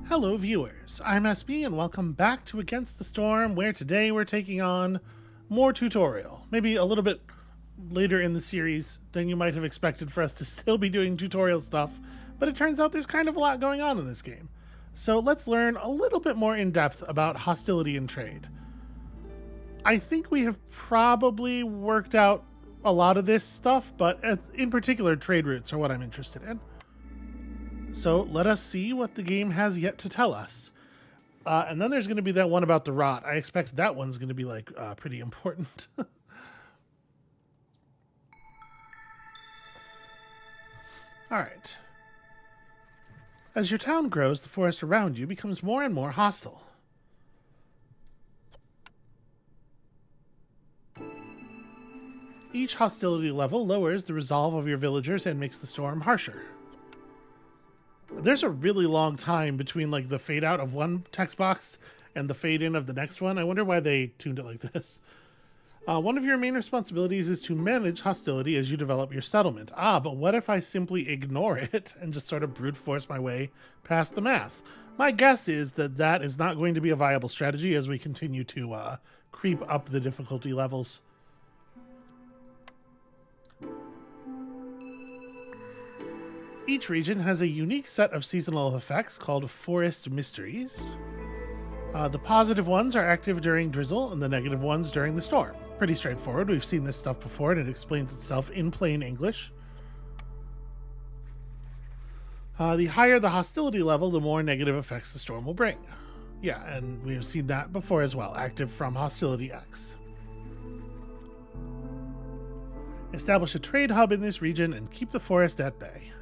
Hello viewers, I'm SB and welcome back to Against the Storm, where today we're taking on more tutorial. Maybe a little bit later in the series than you might have expected for us to still be doing tutorial stuff, but it turns out there's kind of a lot going on in this game. So let's learn a little bit more in depth about hostility and trade. I think we have probably worked out a lot of this stuff, but in particular trade routes are what I'm interested in. So let us see what the game has yet to tell us. And then there's going to be that one about the rot. I expect that one's going to be like pretty important. All right. As your town grows, the forest around you becomes more and more hostile. Each hostility level lowers the resolve of your villagers and makes the storm harsher. There's a really long time between like the fade out of one text box and the fade in of the next one. I wonder why they tuned it like this. One of your main responsibilities is to manage hostility as you develop your settlement. But what if I simply ignore it and just sort of brute force my way past the math? My guess is that that is not going to be a viable strategy as we continue to creep up the difficulty levels. Each region has a unique set of seasonal effects called forest mysteries. The positive ones are active during drizzle and the negative ones during the storm. Pretty straightforward. We've seen this stuff before and it explains itself in plain English. The higher the hostility level, the more negative effects the storm will bring. Yeah, and we have seen that before as well. Active from hostility X. Establish a trade hub in this region and keep the forest at bay.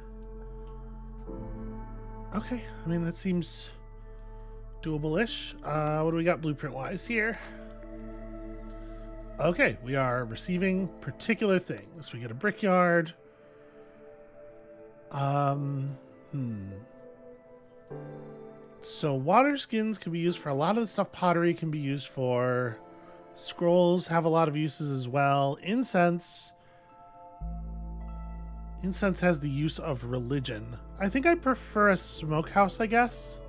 Okay, I mean, that seems doable-ish. What do we got blueprint-wise here? Okay, we are receiving particular things. We get a brickyard. So water skins can be used for a lot of the stuff. Pottery can be used for. Scrolls have a lot of uses as well. Incense has the use of religion. I think I prefer a smokehouse, I guess.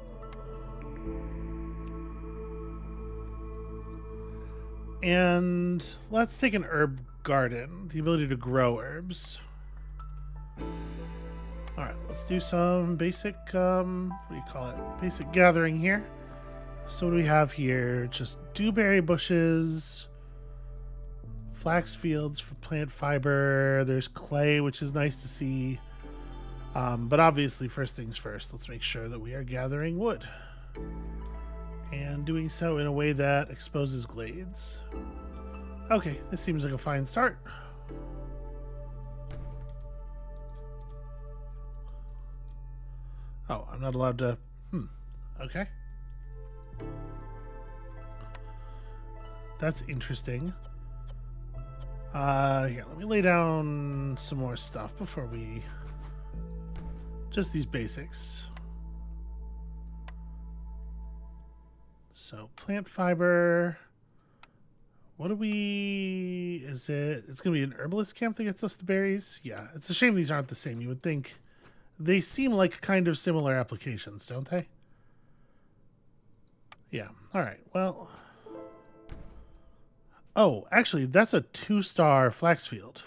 And let's take an herb garden. The ability to grow herbs. Alright, let's do some basic, what do you call it? Basic gathering here. So what do we have here? Just dewberry bushes. Flax fields for plant fiber. There's clay, which is nice to see. But obviously, first things first, let's make sure that we are gathering wood. And doing so in a way that exposes glades. Okay, this seems like a fine start. Oh, I'm not allowed to... Okay. That's interesting. Here, let me lay down some more stuff before we... Just these basics. So, plant fiber. What do we... Is it... It's going to be an herbalist camp that gets us the berries? Yeah, it's a shame these aren't the same. You would think... They seem like kind of similar applications, don't they? Yeah, alright, well... Oh, actually, that's a 2-star flax field.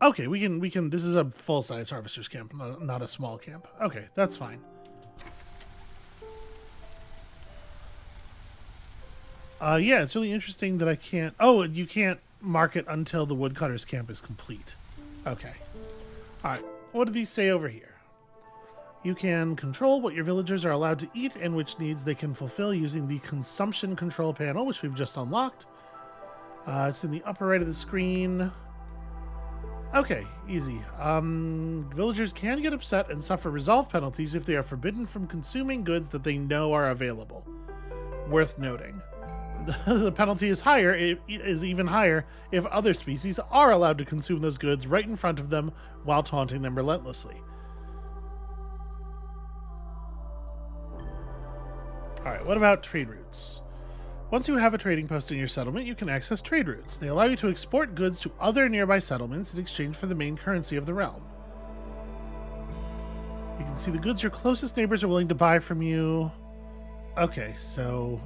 Okay, we can. This is a full-size harvester's camp, not a small camp. Okay, that's fine. Yeah, it's really interesting that I can't... Oh, you can't mark it until the woodcutter's camp is complete. Okay. Alright, what do these say over here? You can control what your villagers are allowed to eat and which needs they can fulfill using the consumption control panel, which we've just unlocked. It's in the upper right of the screen. Okay, easy. Villagers can get upset and suffer resolve penalties if they are forbidden from consuming goods that they know are available. Worth noting. The penalty is higher. It is even higher if other species are allowed to consume those goods right in front of them while taunting them relentlessly. Alright, what about trade routes? Once you have a trading post in your settlement, you can access trade routes. They allow you to export goods to other nearby settlements in exchange for the main currency of the realm. You can see the goods your closest neighbors are willing to buy from you. Okay, so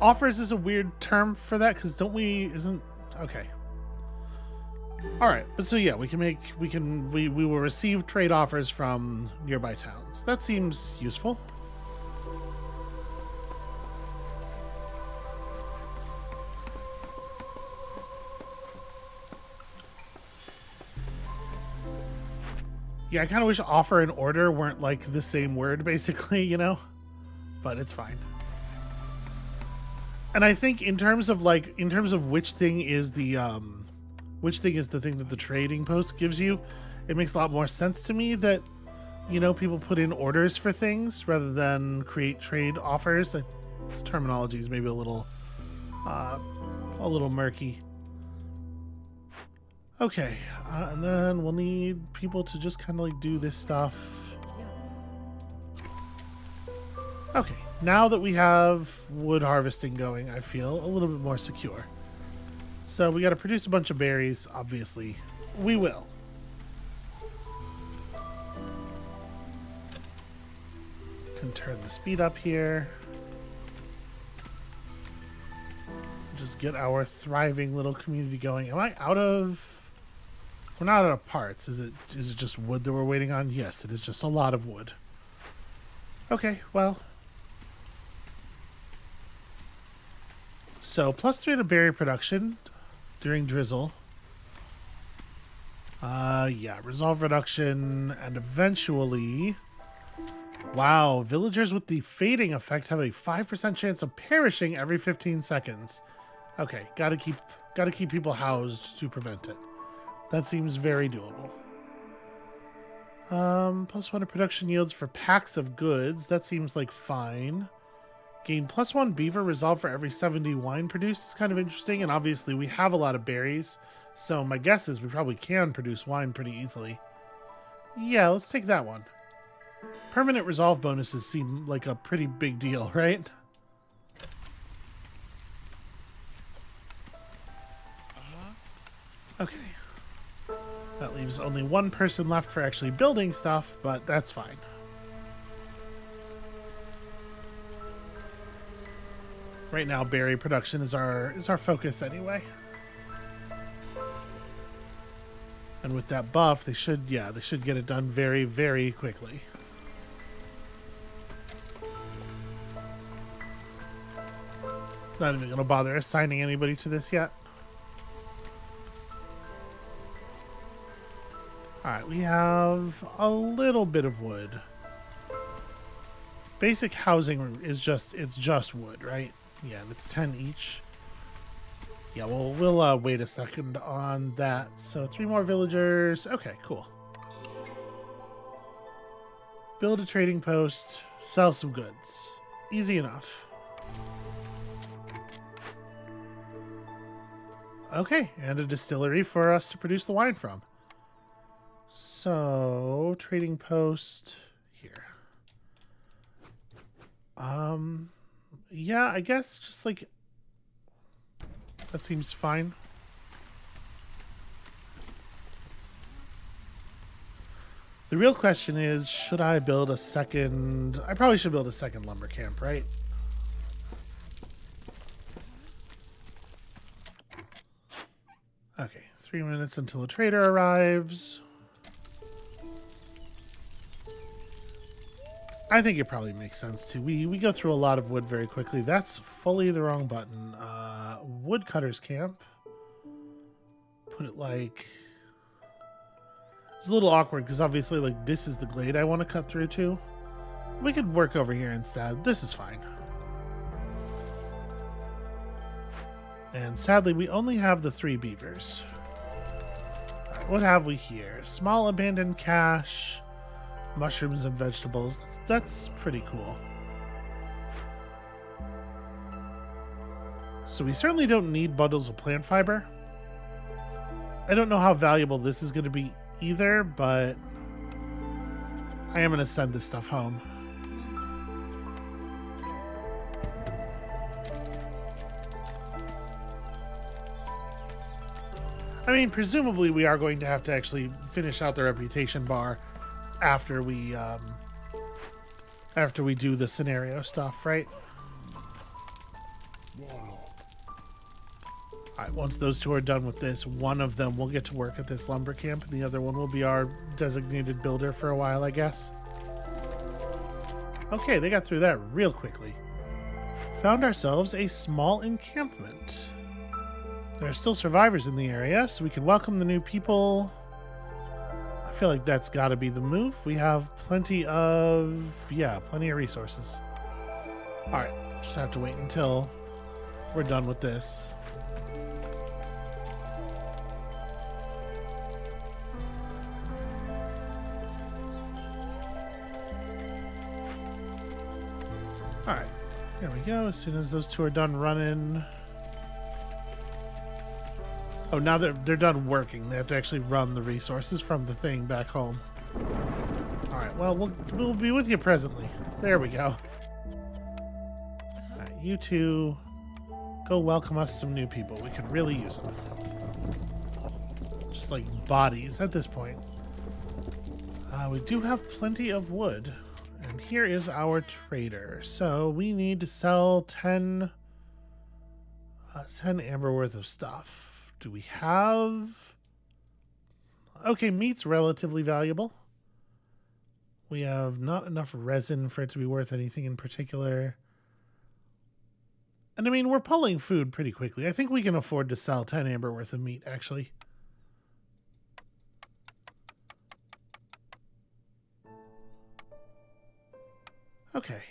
offers is a weird term for that because isn't okay. All right, but so yeah, we will receive trade offers from nearby towns. That seems useful. Yeah, I kind of wish offer and order weren't like the same word, basically, you know? But it's fine. And I think in terms of which thing is the thing that the trading post gives you, it makes a lot more sense to me that, you know, people put in orders for things rather than create trade offers. This terminology is maybe a little murky. Okay, and then we'll need people to just kind of like do this stuff. Okay, now that we have wood harvesting going, I feel a little bit more secure. So we got to produce a bunch of berries, obviously. We will. Can turn the speed up here. Just get our thriving little community going. Am I out of... We're not out of parts. Is it just wood that we're waiting on? Yes, it is just a lot of wood. Okay, well. So, +3 to berry production during drizzle. Yeah, resolve reduction, and eventually... Wow, villagers with the fading effect have a 5% chance of perishing every 15 seconds. Okay, gotta keep people housed to prevent it. That seems very doable. +1 to production yields for packs of goods. That seems like fine. Gain +1 beaver resolve for every 70 wine produced is kind of interesting. And obviously we have a lot of berries. So my guess is we probably can produce wine pretty easily. Yeah, let's take that one. Permanent resolve bonuses seem like a pretty big deal, right? Okay. That leaves only one person left for actually building stuff, but that's fine. Right now, berry production is our focus anyway. And with that buff, they should get it done very, very quickly. Not even gonna bother assigning anybody to this yet. Alright, we have a little bit of wood. Basic housing is just wood, right? Yeah, and it's 10 each. Yeah, we'll wait a second on that. So 3 more villagers. Okay, cool. Build a trading post, sell some goods. Easy enough. Okay, and a distillery for us to produce the wine from. So, trading post here. Yeah, I guess just like that seems fine. The real question is, should I build a second? I probably should build a second lumber camp, right? Okay, 3 minutes until a trader arrives. I think it probably makes sense to. We go through a lot of wood very quickly. That's fully the wrong button. Woodcutter's camp. Put it like... It's a little awkward because obviously like this is the glade I want to cut through to. We could work over here instead. This is fine. And sadly, we only have the 3 beavers. All right, what have we here? Small abandoned cache. Mushrooms and vegetables. That's pretty cool. So we certainly don't need bundles of plant fiber. I don't know how valuable this is going to be either, but I am going to send this stuff home. I mean, presumably we are going to have to actually finish out the reputation bar after we do the scenario stuff, right? Alright, once those two are done with this, one of them will get to work at this lumber camp, and the other one will be our designated builder for a while, I guess. Okay, they got through that real quickly. Found ourselves a small encampment. There are still survivors in the area, so we can welcome the new people. I feel like that's got to be the move. We have plenty of resources. Alright, just have to wait until we're done with this. Alright, here we go. As soon as those two are done running. Oh, now they're done working. They have to actually run the resources from the thing back home. Alright, well, we'll be with you presently. There we go. Alright, you two go welcome us some new people. We could really use them. Just like bodies at this point. We do have plenty of wood. And here is our trader. So we need to sell 10 amber worth of stuff. Do we have... Okay, meat's relatively valuable. We have not enough resin for it to be worth anything in particular. And I mean, we're pulling food pretty quickly. I think we can afford to sell 10 amber worth of meat, actually. Okay.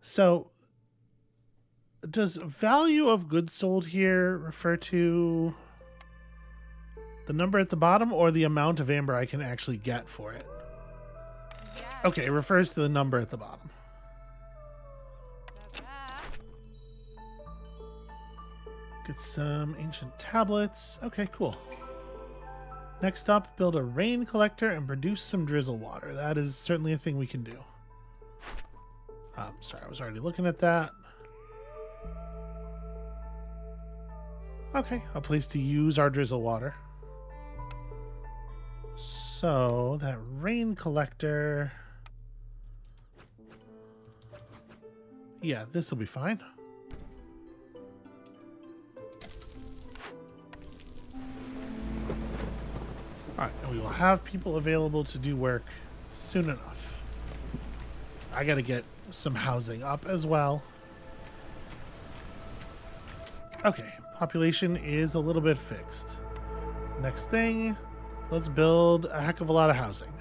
So, does value of goods sold here refer to the number at the bottom or the amount of amber I can actually get for it? Yes. Okay, it refers to the number at the bottom. Get some ancient tablets. Okay, cool. Next up, build a rain collector and produce some drizzle water. That is certainly a thing we can do. Sorry, I was already looking at that. Okay, a place to use our drizzle water. So, that rain collector... Yeah, this will be fine. Alright, and we will have people available to do work soon enough. I gotta get some housing up as well. Okay, population is a little bit fixed. Next thing, let's build a heck of a lot of housing.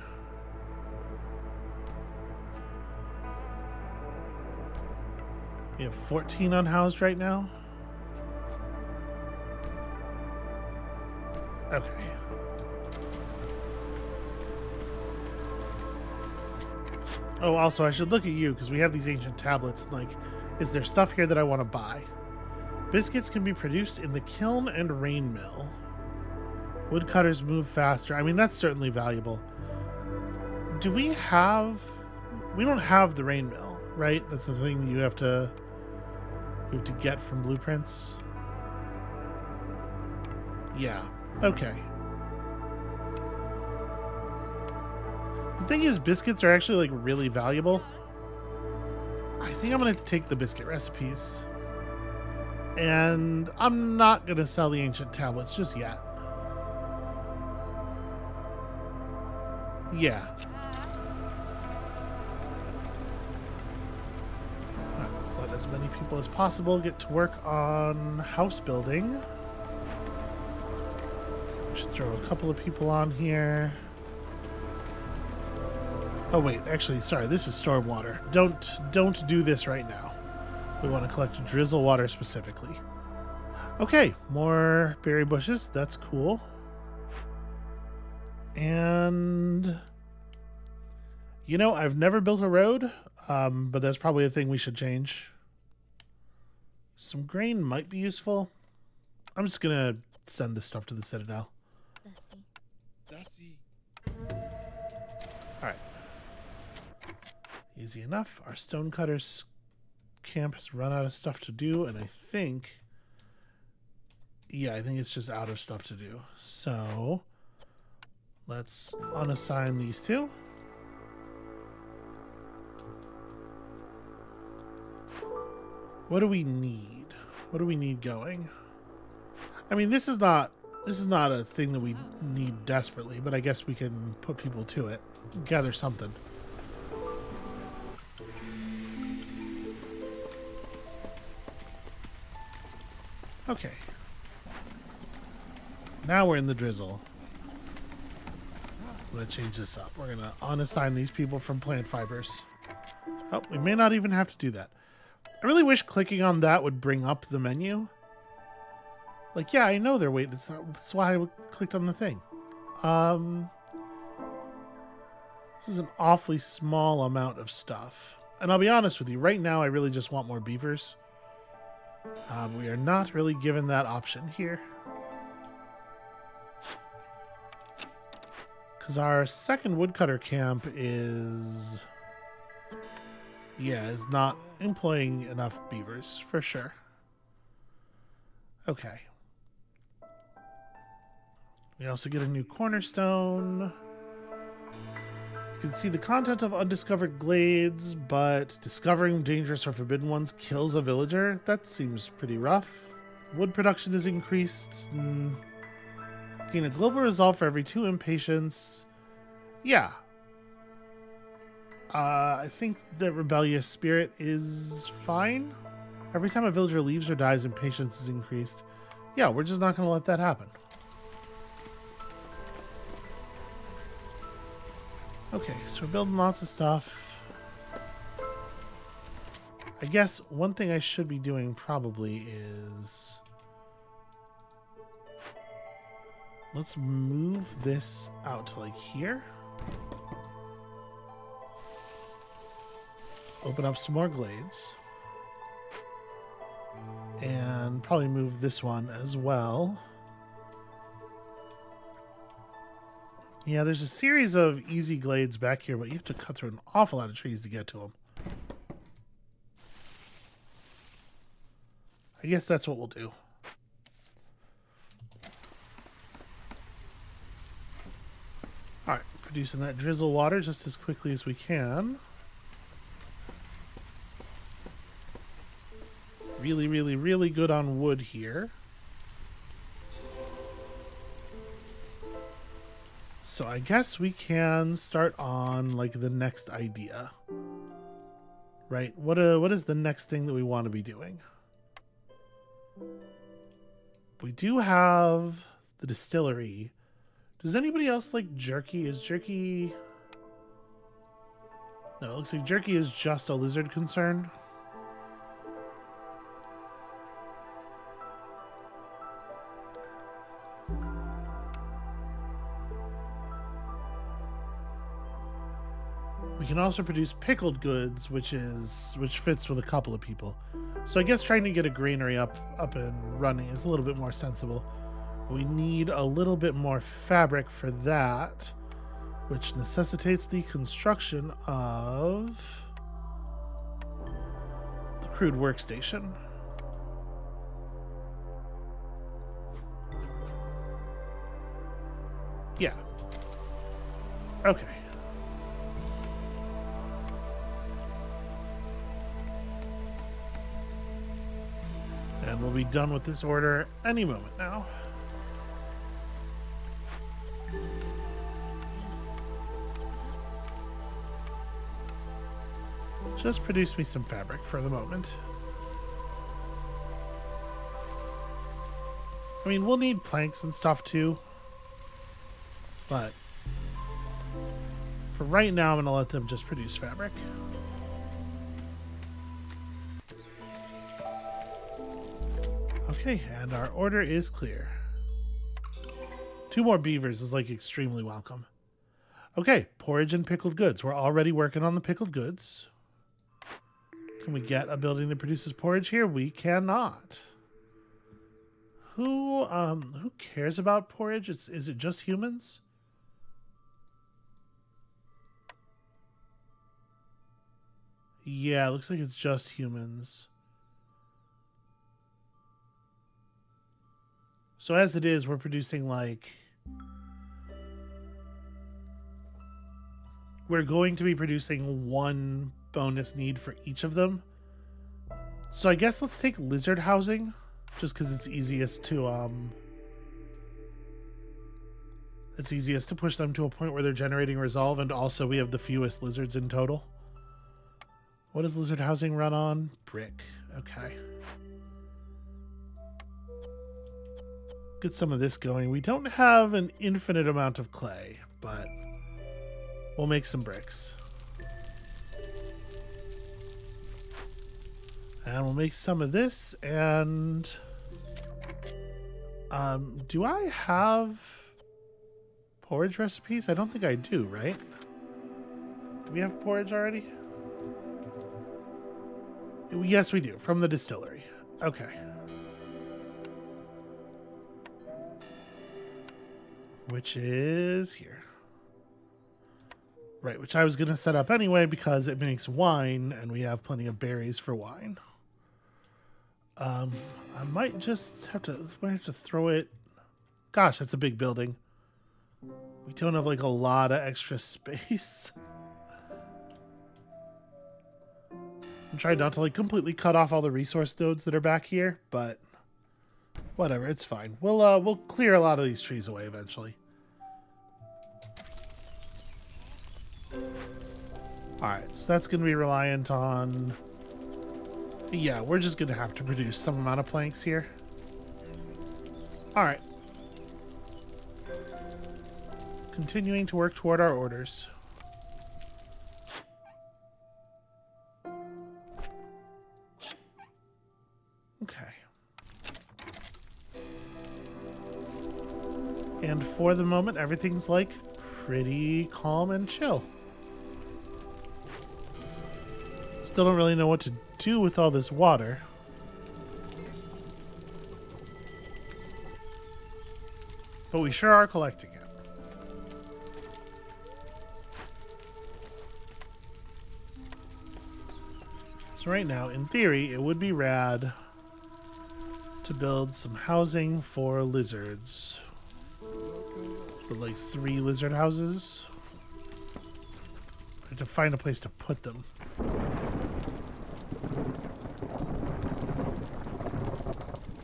We have 14 unhoused right now. Okay. Oh, also, I should look at you, because we have these ancient tablets. Like, is there stuff here that I want to buy? Biscuits can be produced in the kiln and rain mill. Woodcutters move faster. I mean, that's certainly valuable. Do we have... We don't have the rain mill, right? That's the thing that you have to get from blueprints. Yeah. Okay. The thing is, biscuits are actually, like, really valuable. I think I'm going to take the biscuit recipes. And I'm not going to sell the ancient tablets just yet. Yeah. Alright, let's let as many people as possible get to work on house building. We should throw a couple of people on here. Oh wait, actually, sorry, this is stormwater. Don't do this right now. We want to collect drizzle water specifically. Okay, more berry bushes. That's cool. And you know, I've never built a road, but that's probably a thing we should change. Some grain might be useful. I'm just gonna send this stuff to the Citadel. Alright. Easy enough. Our stonecutter's camp has run out of stuff to do, and I think Yeah, I think it's just out of stuff to do. So let's unassign these two. What do we need? What do we need going? I mean, this is not a thing that we need desperately, but I guess we can put people to it. Gather something. Okay. Now we're in the drizzle. I'm going to change this up. We're going to unassign these people from plant fibers. Oh, we may not even have to do that. I really wish clicking on that would bring up the menu. Like, yeah, I know they're waiting. That's why I clicked on the thing. This is an awfully small amount of stuff. And I'll be honest with you, right now I really just want more beavers. We are not really given that option here. Because our second woodcutter camp is not employing enough beavers, for sure. Okay. We also get a new cornerstone. You can see the content of undiscovered glades, but discovering dangerous or forbidden ones kills a villager. That seems pretty rough. Wood production is increased. Gain a global resolve for every 2 impatience. Yeah. I think the rebellious spirit is fine. Every time a villager leaves or dies, impatience is increased. Yeah, we're just not going to let that happen. Okay, so we're building lots of stuff. I guess one thing I should be doing probably is... let's move this out to like here. Open up some more glades. And probably move this one as well. Yeah, there's a series of easy glades back here, but you have to cut through an awful lot of trees to get to them. I guess that's what we'll do. Alright, producing that drizzle water just as quickly as we can. Really, really, really good on wood here. So I guess we can start on like the next idea. Right? What is the next thing that we want to be doing? We do have the distillery. Does anybody else like jerky? Is jerky... No, it looks like jerky is just a lizard concern. We can also produce pickled goods, which fits with a couple of people. So I guess trying to get a granary up and running is a little bit more sensible. We need a little bit more fabric for that, which necessitates the construction of the crude workstation. Yeah. Okay. And we'll be done with this order any moment now. Just produce me some fabric for the moment. I mean, we'll need planks and stuff too. But for right now, I'm going to let them just produce fabric. Okay, and our order is clear. 2 more beavers is like extremely welcome. Okay, porridge and pickled goods. We're already working on the pickled goods. Can we get a building that produces porridge here? We cannot. Who cares about porridge? Is it just humans? Yeah, it looks like it's just humans. So as it is, we're producing like... We're going to be producing one bonus need for each of them. So I guess let's take lizard housing, just because it's easiest to push them to a point where they're generating resolve, and also we have the fewest lizards in total. What does lizard housing run on? Brick. Okay. Get some of this going. We don't have an infinite amount of clay, but we'll make some bricks. And we'll make some of this, and do I have porridge recipes? I don't think I do, right? Do we have porridge already? Yes, we do, from the distillery. Okay. Which is here. Right, which I was going to set up anyway because it makes wine, and we have plenty of berries for wine. I might just have to throw it. Gosh, that's a big building. We don't have like a lot of extra space. I'm trying not to like completely cut off all the resource nodes that are back here, but whatever, it's fine. We'll clear a lot of these trees away eventually. Alright, so that's going to be reliant on... Yeah, we're just going to have to produce some amount of planks here. Alright. Continuing to work toward our orders. Okay. And for the moment, everything's like pretty calm and chill. Still don't really know what to do with all this water. But we sure are collecting it. So right now, in theory, it would be rad to build some housing for lizards. For like 3 lizard houses. I have to find a place to put them.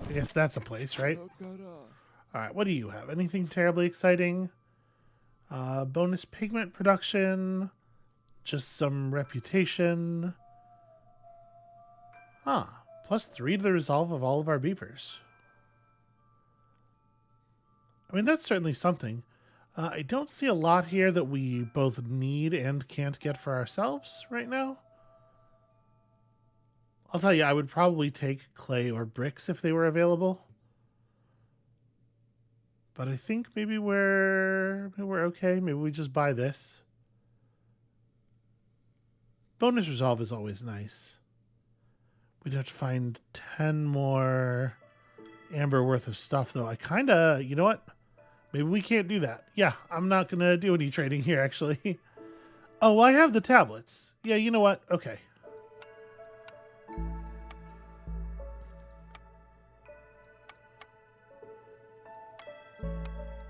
I guess that's a place, right? Alright, what do you have? Anything terribly exciting? Bonus pigment production. Just some reputation. Huh. +3 to the resolve of all of our beavers. I mean, that's certainly something. I don't see a lot here that we both need and can't get for ourselves right now. I'll tell you, I would probably take clay or bricks if they were available. But I think maybe we're okay. Maybe we just buy this. Bonus resolve is always nice. We'd have to find 10 more amber worth of stuff, though. I kind of, you know what? Maybe we can't do that. Yeah, I'm not going to do any trading here, actually. Oh, well, I have the tablets. Yeah, you know what? Okay.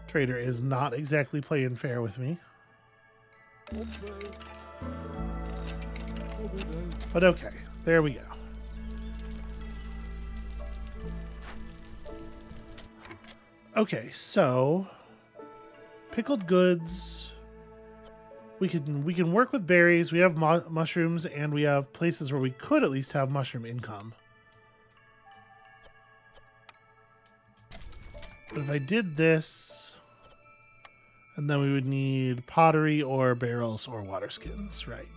Trader is not exactly playing fair with me. But okay, there we go. Okay, so pickled goods. We can work with berries. We have mushrooms, and we have places where we could at least have mushroom income. But if I did this, and then we would need pottery or barrels or water skins, right?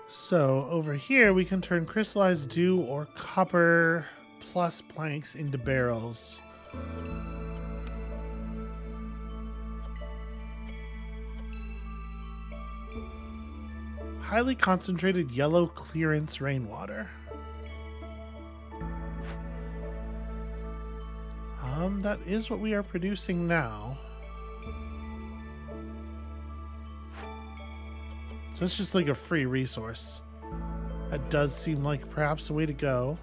So over here we can turn crystallized dew or copper plus planks into barrels. Highly concentrated yellow clearance rainwater. That is what we are producing now. So it's just like a free resource. That does seem like perhaps a way to go.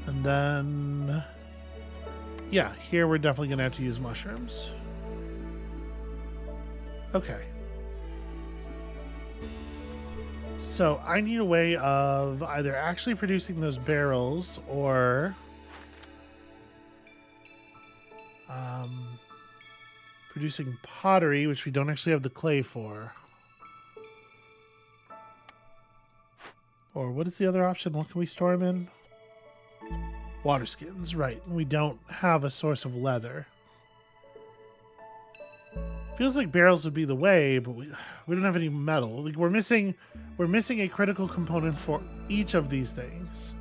And then, yeah, here we're definitely going to have to use mushrooms. Okay. So I need a way of either actually producing those barrels or producing pottery, which we don't actually have the clay for. Or what is the other option? What can we store them in? Water skins, right. We don't have a source of leather. Feels like barrels would be the way, but we don't have any metal. Like we're missing a critical component for each of these things.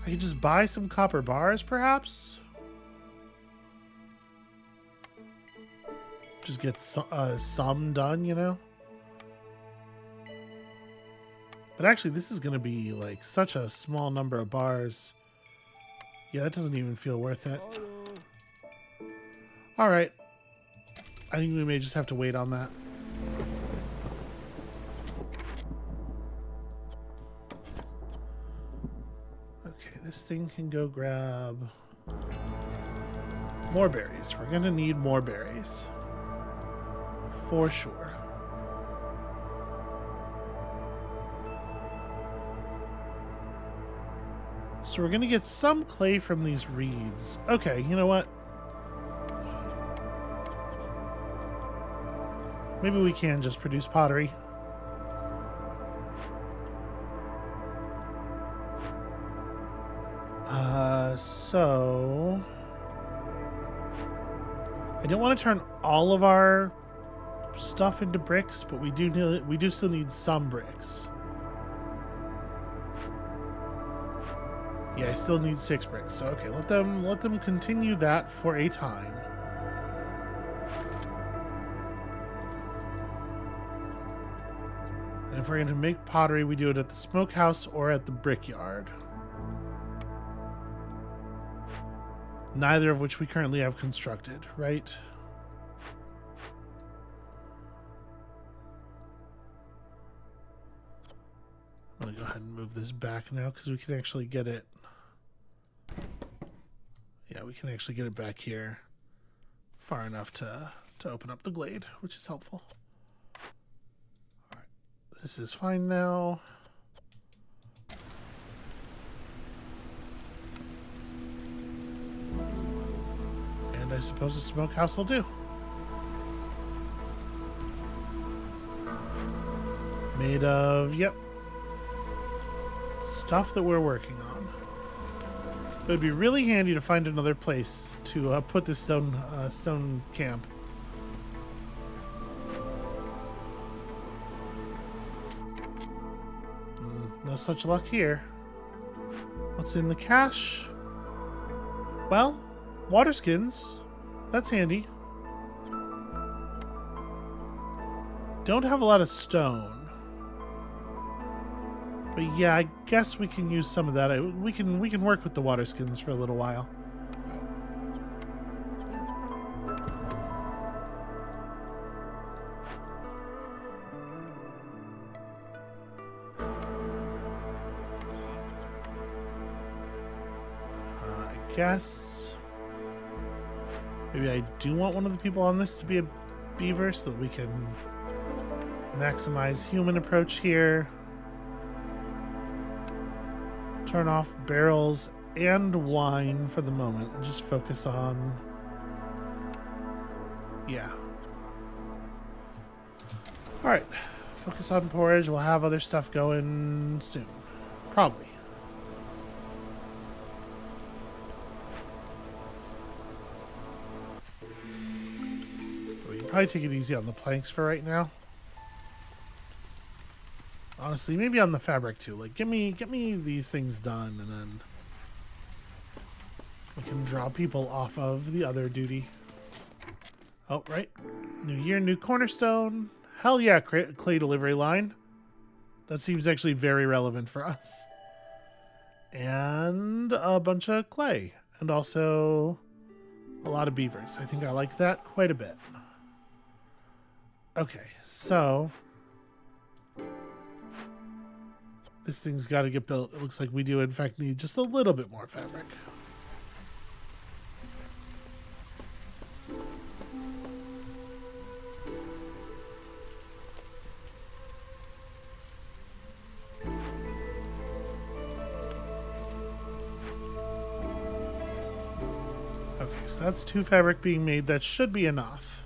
I could just buy some copper bars, perhaps. Just get some done, you know. But actually, this is going to be like such a small number of bars. Yeah, that doesn't even feel worth it. All right. I think we may just have to wait on that. Okay, this thing can go grab more berries. We're going to need more berries. For sure. So we're going to get some clay from these reeds. Okay, you know what? Maybe we can just produce pottery. So I don't want to turn all of our stuff into bricks, but we do still need some bricks. Yeah, I still need 6 bricks. So okay, let them continue that for a time. And if we're going to make pottery, we do it at the smokehouse or at the brickyard. Neither of which we currently have constructed, right? I'm going to go ahead and move this back now because we can actually get it. Yeah, we can actually get it back here far enough to open up the glade, which is helpful. All right, this is fine now. And I suppose the smokehouse will do. Made of, yep, stuff that we're working on. It would be really handy to find another place to put this stone camp. No such luck here. What's in the cache? Well, water skins. That's handy. Don't have a lot of stone. But yeah, I guess we can use some of that. We can work with the water skins for a little while. I guess maybe I do want one of the people on this to be a beaver so that we can maximize human approach here. Turn off barrels and wine for the moment and just focus on, yeah. All right, focus on porridge. We'll have other stuff going soon, probably. We can probably take it easy on the planks for right now. Honestly, maybe on the fabric too. Like, get me these things done, and then we can draw people off of the other duty. Oh, right. New year, new Cornerstone. Hell yeah, clay delivery line. That seems actually very relevant for us. And a bunch of clay. And also A lot of beavers. I think I like that quite a bit. Okay, so this thing's got to get built. It looks like we do, in fact, need just a little bit more fabric. Okay, so that's 2 fabric being made. That should be enough.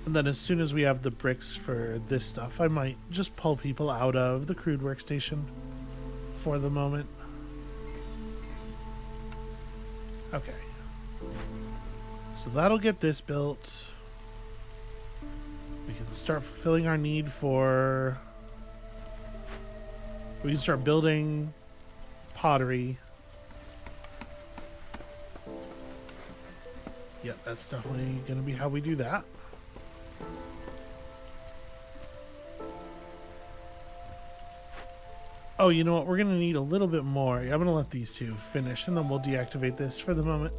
And then as soon as we have the bricks for this stuff, I might just pull people out of the crude workstation for the moment. Okay. So that'll get this built. We can start fulfilling our need for... We can start building pottery. Yep, that's definitely going to be how we do that. Oh, you know what? We're going to need a little bit more. I'm going to let these two finish, and then we'll deactivate this for the moment.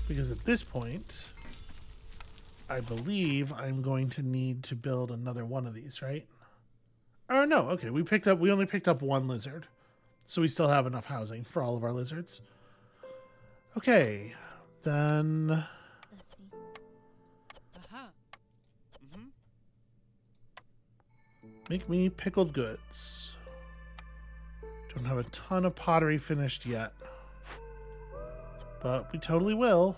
Because at this point, I believe I'm going to need to build another one of these, right? Oh, no. Okay, we only picked up 1 lizard. So we still have enough housing for all of our lizards. Okay, then... Make me pickled goods. Don't have a ton of pottery finished yet. But we totally will.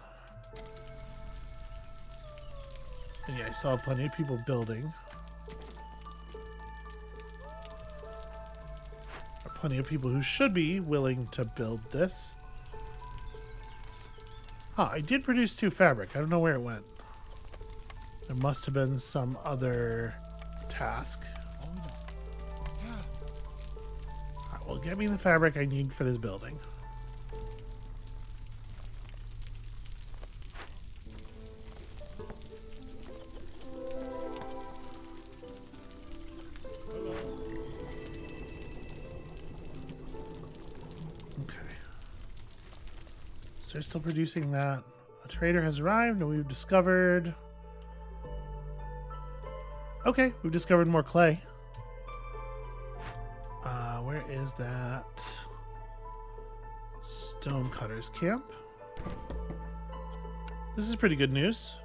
And yeah, I saw plenty of people building. There are plenty of people who should be willing to build this. Huh, I did produce 2 fabric. I don't know where it went. There must have been some other task. Alright, well, get me the fabric I need for this building. They're still producing that. A trader has arrived and we've discovered... Okay, we've discovered more clay. Where is that? Stonecutter's camp. This is pretty good news.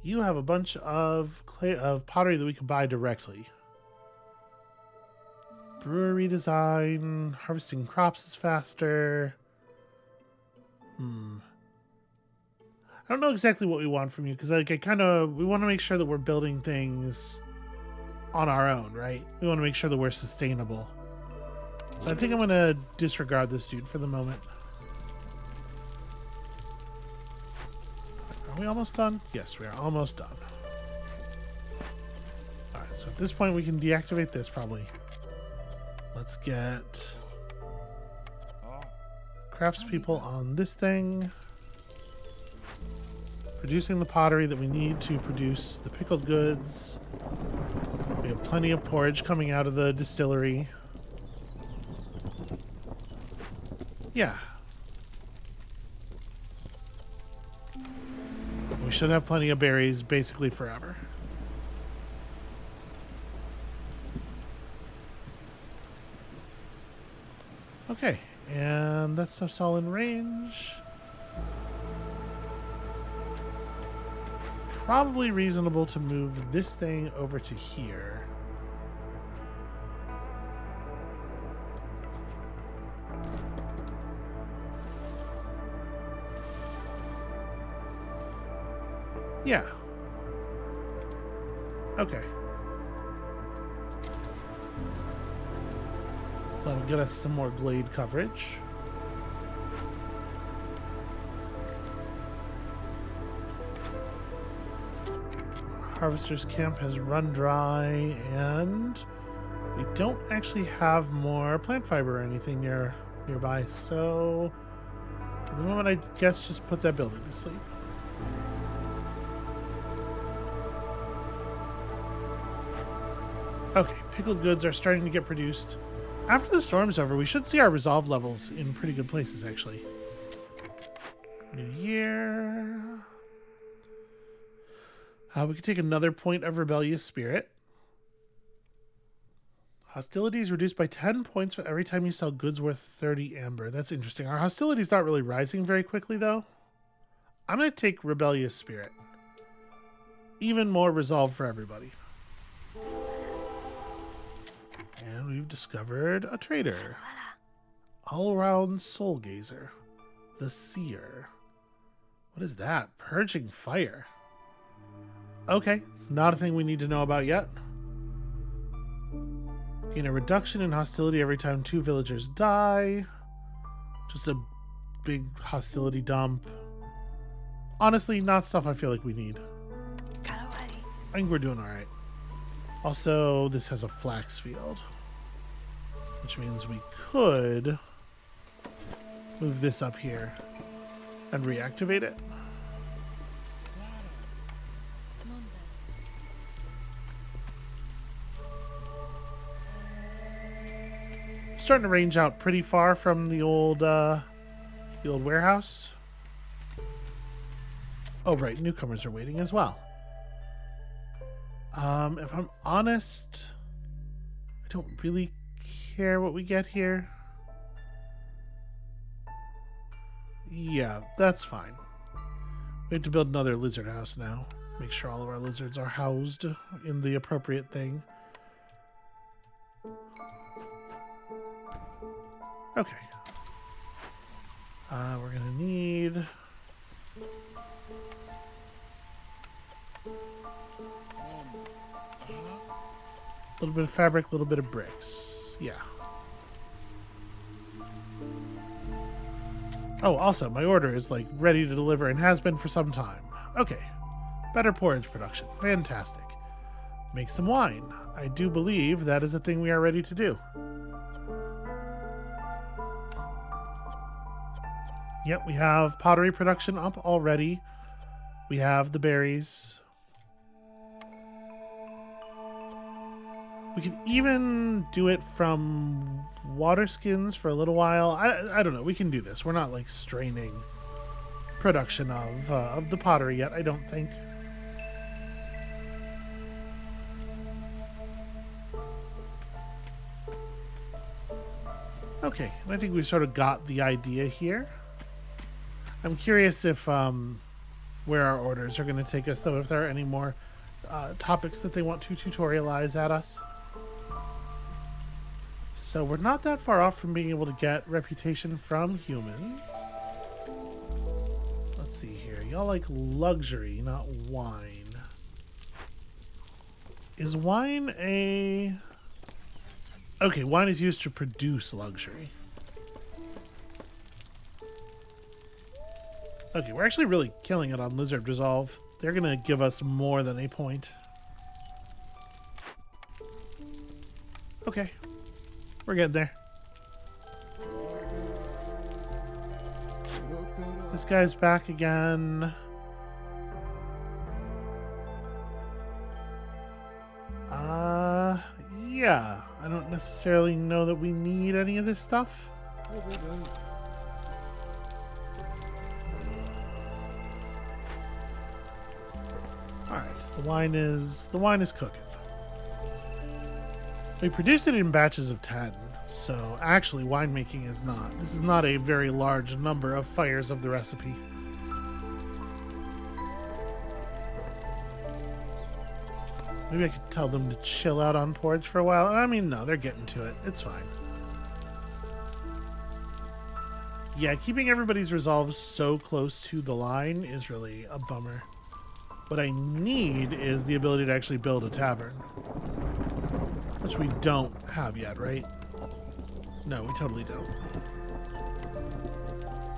You have a bunch of pottery that we can buy directly. Brewery design, harvesting crops is faster. I don't know exactly what we want from you because we want to make sure that we're building things on our own, right? We want to make sure that we're sustainable. So I think I'm going to disregard this dude for the moment. Are we almost done? Yes, we are almost done. Alright, so at this point we can deactivate this probably. Let's get craftspeople on this thing. Producing the pottery that we need to produce the pickled goods. We have plenty of porridge coming out of the distillery. Yeah. We should have plenty of berries basically forever. Okay, and that stuff's all in range. Probably reasonable to move this thing over to here. Yeah. Okay. That'll get us some more glade coverage. Harvester's camp has run dry, and we don't actually have more plant fiber or anything nearby. So for the moment, I guess, just put that building to sleep. Okay, pickled goods are starting to get produced. After the storm's over, we should see our resolve levels in pretty good places, actually. New year. We could take another point of rebellious spirit. Hostility is reduced by 10 points for every time you sell goods worth 30 amber. That's interesting. Our hostility is not really rising very quickly, though. I'm going to take rebellious spirit. Even more resolve for everybody. And we've discovered a trader. All-around soul gazer. The seer. What is that? Purging fire. Okay, not a thing we need to know about yet. Gain a reduction in hostility every time 2 villagers die. Just a big hostility dump. Honestly, not stuff I feel like we need. I think we're doing alright. Also, this has a flax field, which means we could move this up here and reactivate it. Starting to range out pretty far from the old warehouse. Oh, right. Newcomers are waiting as well. If I'm honest, I don't really care what we get here. Yeah, that's fine. We have to build another lizard house now. Make sure all of our lizards are housed in the appropriate thing. Okay. We're gonna need a little bit of fabric, a little bit of bricks. Yeah. Oh, also, my order is like ready to deliver and has been for some time. Okay. Better porridge production. Fantastic. Make some wine. I do believe that is a thing we are ready to do. Yep, we have pottery production up already. We have the berries. We can even do it from water skins for a little while. I don't know. We can do this. We're not like straining production of the pottery yet, I don't think. Okay, and I think we sort of got the idea here. I'm curious if where our orders are going to take us, though, if there are any more topics that they want to tutorialize at us. So we're not that far off from being able to get reputation from humans. Let's see here. Y'all like luxury, not wine. Is wine a... Okay, wine is used to produce luxury. Okay, we're actually really killing it on Lizard Resolve. They're going to give us more than a point. Okay. We're getting there. This guy's back again. Yeah. I don't necessarily know that we need any of this stuff. Alright, the wine is cooking. We produce it in batches of 10, so actually winemaking is not. This is not a very large number of fires of the recipe. Maybe I could tell them to chill out on porridge for a while. I mean, no, they're getting to it. It's fine. Yeah, keeping everybody's resolves so close to the line is really a bummer. What I need is the ability to actually build a tavern. Which we don't have yet, right? No, we totally don't.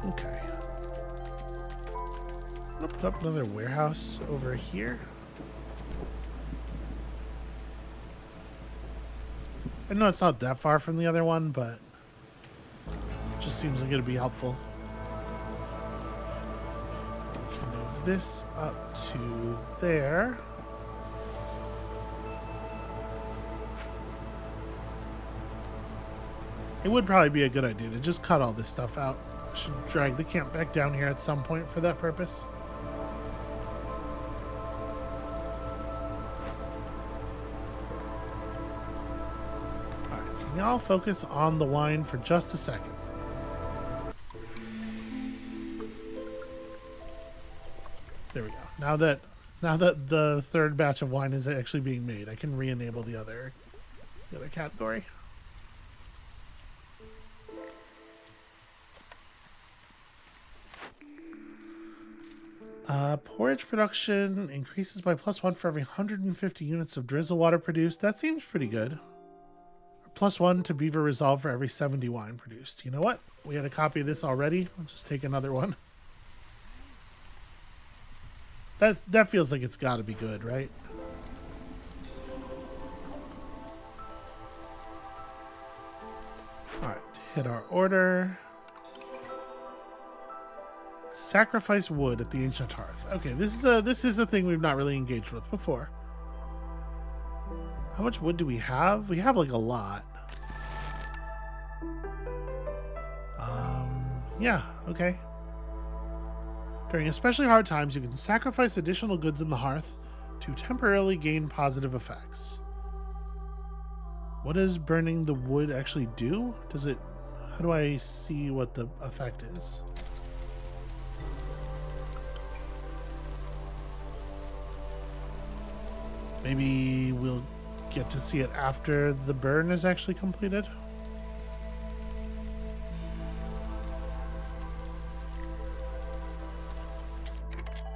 Okay. I'm gonna put up another warehouse over here. I know it's not that far from the other one, but it just seems like it'd be helpful. this up to there. It would probably be a good idea to just cut all this stuff out. I should drag the camp back down here at some point for that purpose. Alright, can y'all focus on the wine for just a second? There we go. Now that the third batch of wine is actually being made, I can re-enable the other category. Porridge production increases by +1 for every 150 units of drizzle water produced. That seems pretty good. +1 to beaver resolve for every 70 wine produced. You know what? We had a copy of this already. I'll just take another one. That feels like it's got to be good, right? All right, hit our order. Sacrifice wood at the ancient hearth. Okay, this is a thing we've not really engaged with before. How much wood do we have? We have like a lot. Yeah, okay. During especially hard times, you can sacrifice additional goods in the hearth to temporarily gain positive effects. What does burning the wood actually do? How do I see what the effect is? Maybe we'll get to see it after the burn is actually completed.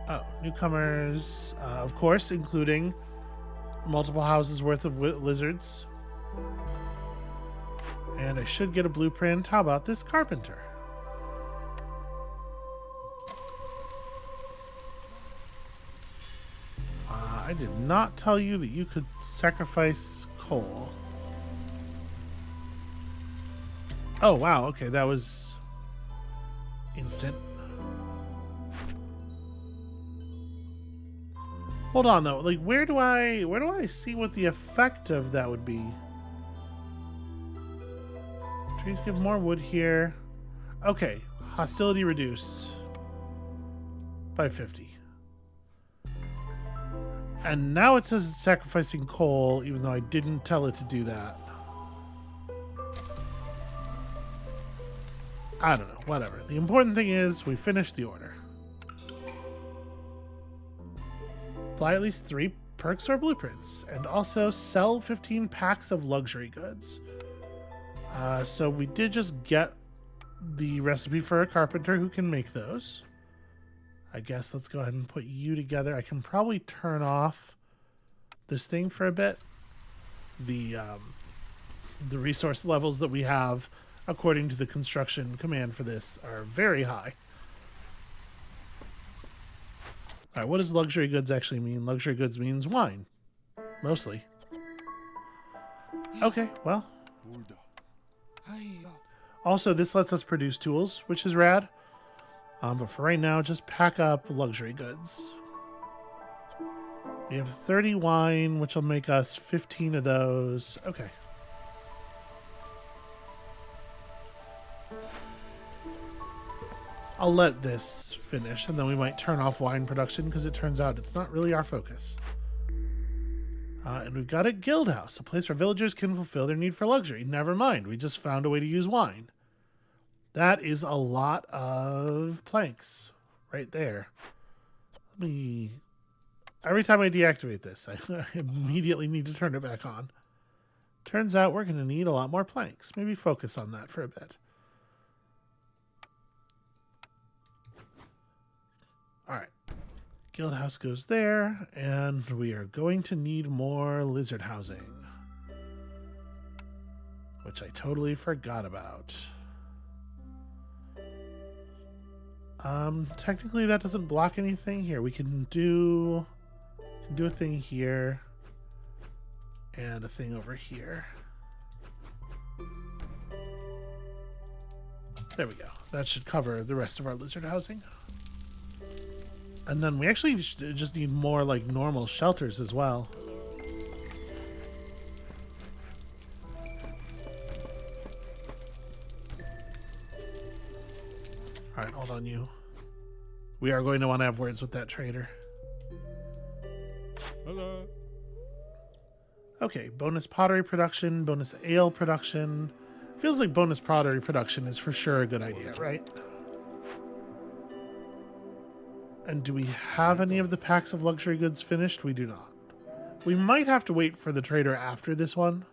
Oh, newcomers, of course, including multiple houses worth of lizards. And I should get a blueprint. How about this carpenter? I did not tell you that you could sacrifice coal. Oh, wow. Okay, that was instant. Hold on, though. Like, where do I see what the effect of that would be? Trees give more wood here. Okay, hostility reduced by 50. And now it says it's sacrificing coal, even though I didn't tell it to do that. I don't know, whatever. The important thing is we finished the order. Apply at least 3 perks or blueprints, and also sell 15 packs of luxury goods. So we did just get the recipe for a carpenter who can make those. I guess let's go ahead and put you together. I can probably turn off this thing for a bit. The resource levels that we have, according to the construction command for this, are very high. All right, what does luxury goods actually mean? Luxury goods means wine, mostly. Okay, well. Also, this lets us produce tools, which is rad. But for right now, just pack up luxury goods. We have 30 wine, which will make us 15 of those. Okay. I'll let this finish, and then we might turn off wine production, because it turns out it's not really our focus. And we've got a guild house, a place where villagers can fulfill their need for luxury. Never mind, we just found a way to use wine. That is a lot of planks right there. Every time I deactivate this, I immediately need to turn it back on. Turns out we're going to need a lot more planks. Maybe focus on that for a bit. All right. Guild house goes there, and we are going to need more lizard housing, which I totally forgot about. Technically that doesn't block anything here. We can do a thing here and a thing over here. There we go. That should cover the rest of our lizard housing. And then we actually just need more like normal shelters as well. All right, hold on you. We are going to want to have words with that trader. Hello. Okay, bonus pottery production, bonus ale production. Feels like bonus pottery production is for sure a good idea, right? And do we have any of the packs of luxury goods finished? We do not. We might have to wait for the trader after this one.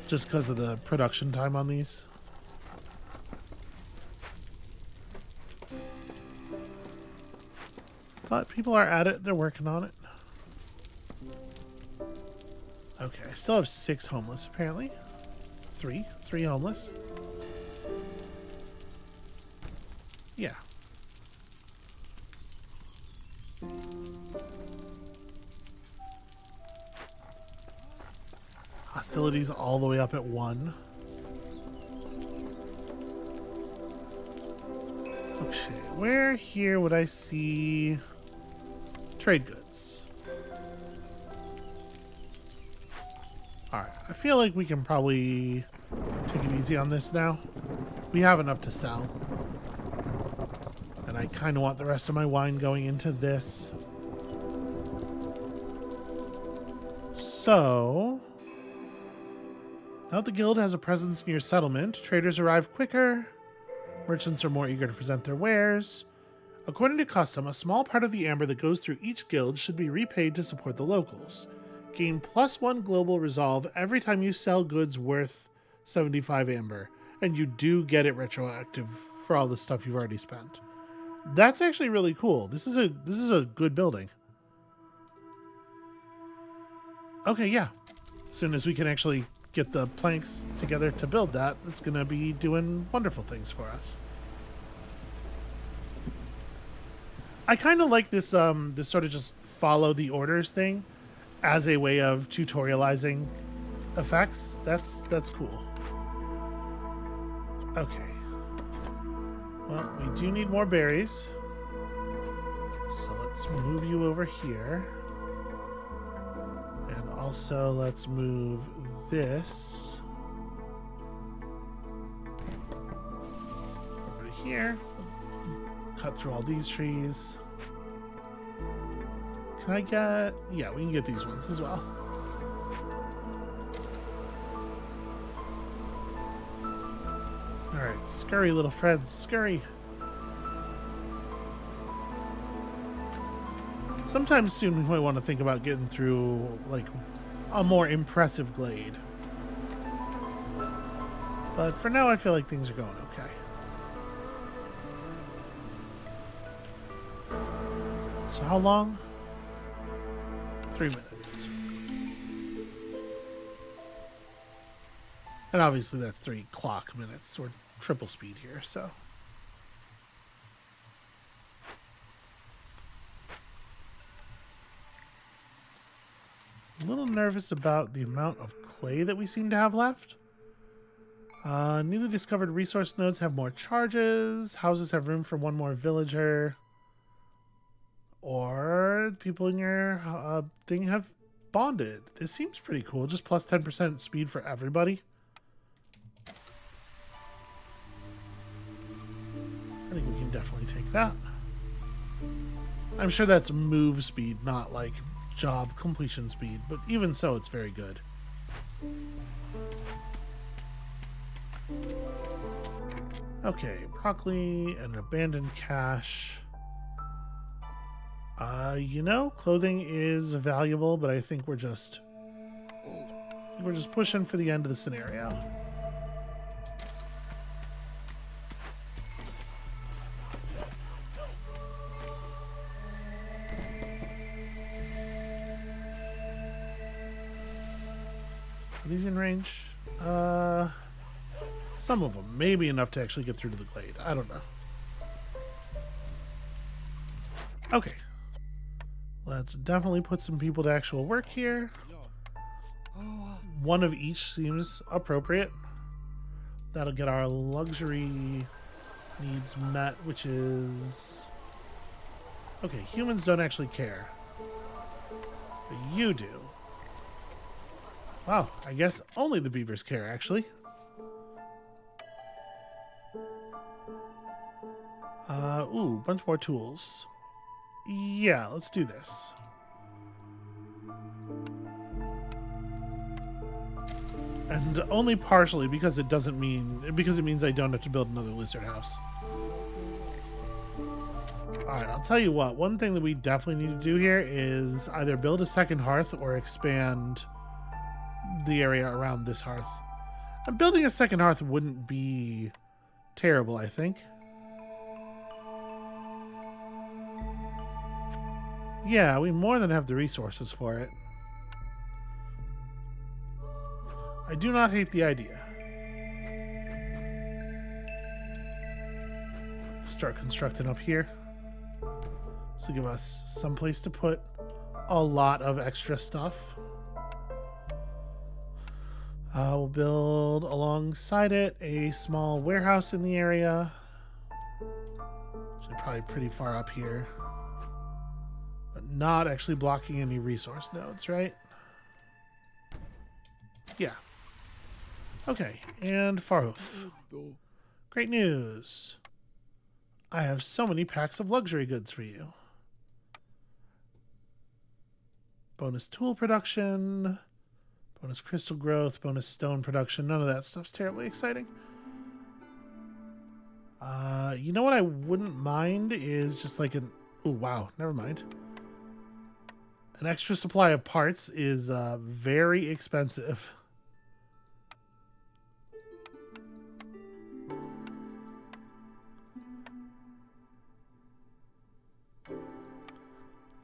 Just because of the production time on these. But people are at it. They're working on it. Okay, I still have 6 homeless, apparently. 3 homeless. Yeah. Hostility's all the way up at 1. Okay, where here would I see trade goods? Alright, I feel like we can probably take it easy on this now. We have enough to sell. And I kind of want the rest of my wine going into this. So, now that the guild has a presence in your settlement, traders arrive quicker, merchants are more eager to present their wares. According to custom, a small part of the amber that goes through each guild should be repaid to support the locals. Gain +1 global resolve every time you sell goods worth 75 amber, and you do get it retroactive for all the stuff you've already spent. That's actually really cool. This is a good building. Okay, yeah. As soon as we can actually get the planks together to build that, it's going to be doing wonderful things for us. I kind of like this this sort of just follow the orders thing as a way of tutorializing effects. That's cool. Okay. Well, we do need more berries. So let's move you over here. And also let's move this over to here. Cut through all these trees. Can I get... Yeah, we can get these ones as well. Alright, scurry, little friend, scurry. Sometime soon we might want to think about getting through, like, a more impressive glade. But for now, I feel like things are going okay. So how long? 3 minutes. And obviously that's 3 clock minutes, or triple speed here, so. A little nervous about the amount of clay that we seem to have left. Newly discovered resource nodes have more charges. Houses have room for 1 more villager. Or people in your thing have bonded. This seems pretty cool. Just plus 10% speed for everybody. I think we can definitely take that. I'm sure that's move speed, not like job completion speed, but even so, it's very good. Okay, broccoli and abandoned cache. You know, clothing is valuable, but I think we're just pushing for the end of the scenario. Are these in range? Some of them. Maybe enough to actually get through to the glade. I don't know. Okay. Let's definitely put some people to actual work here. 1 of each seems appropriate. That'll get our luxury needs met, which is... Okay, humans don't actually care. But you do. Wow, I guess only the beavers care, actually. Ooh, bunch more tools. Yeah, let's do this. And only partially because it means I don't have to build another lizard house. Alright, I'll tell you what, one thing that we definitely need to do here is either build a second hearth or expand the area around this hearth. And building a second hearth wouldn't be terrible, I think. Yeah, we more than have the resources for it. I do not hate the idea. Start constructing up here. This will give us some place to put a lot of extra stuff. We'll build alongside it a small warehouse in the area. Actually, probably pretty far up here. But not actually blocking any resource nodes, right? Yeah. Okay, and Farhoof. Great news. I have so many packs of luxury goods for you. Bonus tool production, bonus crystal growth, bonus stone production. None of that stuff's terribly exciting. You know what I wouldn't mind is just like an... Oh, wow. Never mind. An extra supply of parts is very expensive.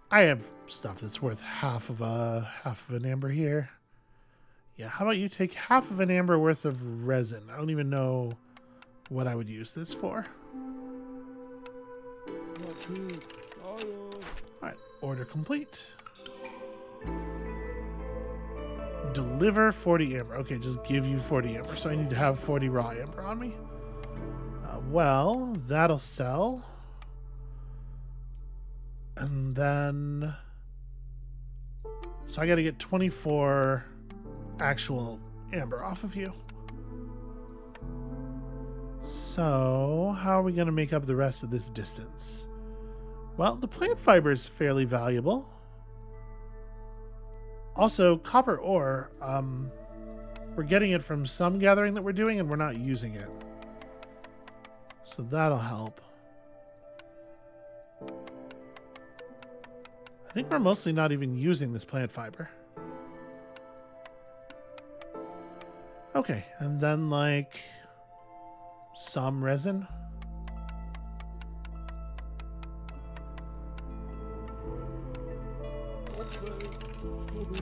I have stuff that's worth half of an amber here. Yeah, how about you take half of an amber worth of resin? I don't even know what I would use this for. Alright, order complete. Deliver 40 amber. Okay, just give you 40 amber. So I need to have 40 raw amber on me. Well, that'll sell. And then... So I gotta get 24 actual amber off of you. So, how are we gonna make up the rest of this distance? Well, the plant fiber is fairly valuable. Also, copper ore, we're getting it from some gathering that we're doing and we're not using it. So that'll help. I think we're mostly not even using this plant fiber. Okay, and then like some resin.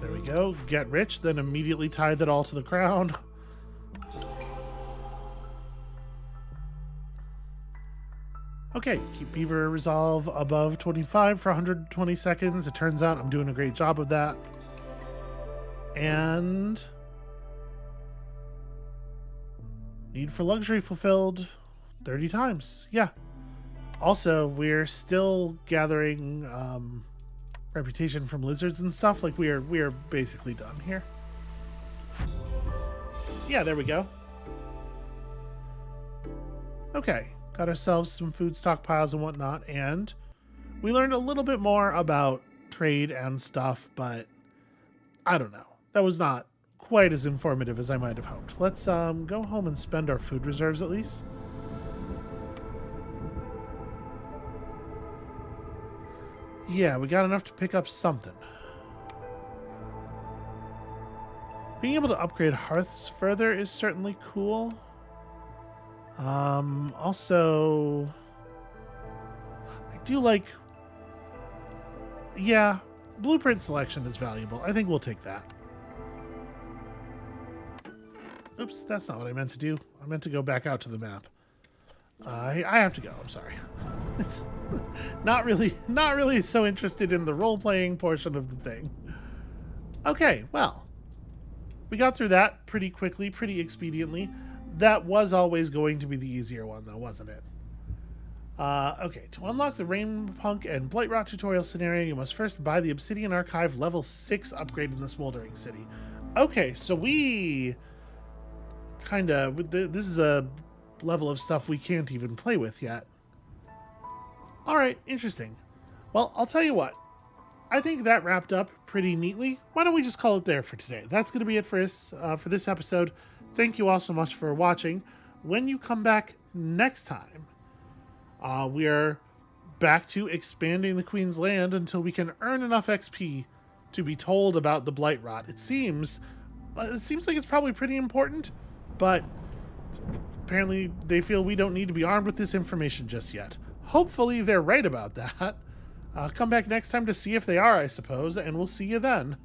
There we go. Get rich, then immediately tie that all to the crown. Okay, keep beaver resolve above 25 for 120 seconds. It turns out I'm doing a great job of that. And need for luxury fulfilled 30 times. Yeah. Also, we're still gathering reputation from lizards and stuff. Like we are basically done here. Yeah, there we go. Okay. Got ourselves some food stockpiles and whatnot, and we learned a little bit more about trade and stuff, but I don't know. That was not quite as informative as I might have hoped. Let's go home and spend our food reserves at least. Yeah, we got enough to pick up something. Being able to upgrade hearths further is certainly cool. Also, I do like, yeah, blueprint selection is valuable. I think we'll take that. Oops, that's not what I meant to do. I meant to go back out to the map. I have to go. I'm sorry. It's not really so interested in the role-playing portion of the thing. Okay, well, we got through that pretty quickly, pretty expediently. That was always going to be the easier one, though, wasn't it? Okay, to unlock the Rainpunk and Blightrot tutorial scenario, you must first buy the Obsidian Archive level 6 upgrade in the Smoldering City. Okay, so we kind of... This is a level of stuff we can't even play with yet. Alright, interesting. Well, I'll tell you what. I think that wrapped up pretty neatly. Why don't we just call it there for today? That's going to be it for this episode. Thank you all so much for watching. When you come back next time... we are back to expanding the Queen's Land until we can earn enough XP to be told about the Blightrot. It seems like it's probably pretty important, but apparently they feel we don't need to be armed with this information just yet. Hopefully they're right about that. Come back next time to see if they are, I suppose, and we'll see you then.